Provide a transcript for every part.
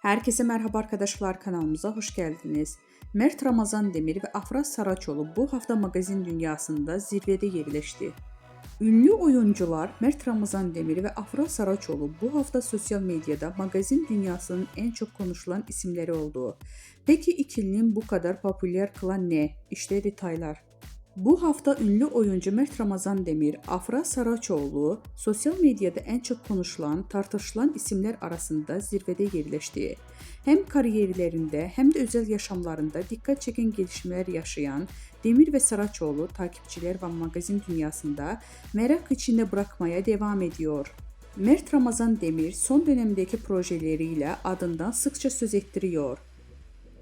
Herkese merhaba arkadaşlar, kanalımıza hoş geldiniz. Mert Ramazan Demir ve Afra Saraçoğlu bu hafta magazin dünyasında zirvede yerleşti. Ünlü oyuncular Mert Ramazan Demir ve Afra Saraçoğlu bu hafta sosyal medyada magazin dünyasının en çok konuşulan isimleri oldu. Peki ikilinin bu kadar popüler kılan ne? İşte detaylar. Bu hafta ünlü oyuncu Mert Ramazan Demir, Afra Saraçoğlu sosyal medyada en çok konuşulan, tartışılan isimler arasında zirvede yerleşti. Hem kariyerlerinde hem de özel yaşamlarında dikkat çeken gelişmeler yaşayan Demir ve Saraçoğlu takipçiler ve magazin dünyasında merak içinde bırakmaya devam ediyor. Mert Ramazan Demir son dönemdeki projeleriyle adından sıkça söz ettiriyor.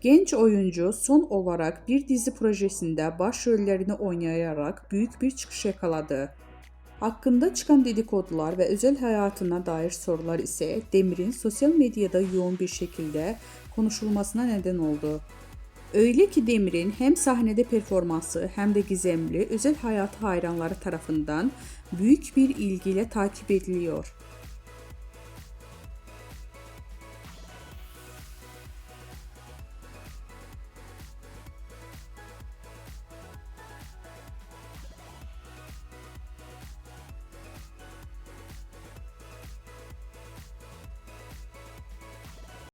Genç oyuncu son olarak bir dizi projesinde başrollerini oynayarak büyük bir çıkış yakaladı. Hakkında çıkan dedikodular ve özel hayatına dair sorular ise Demir'in sosyal medyada yoğun bir şekilde konuşulmasına neden oldu. Öyle ki Demir'in hem sahnede performansı hem de gizemli özel hayatı hayranları tarafından büyük bir ilgiyle takip ediliyor.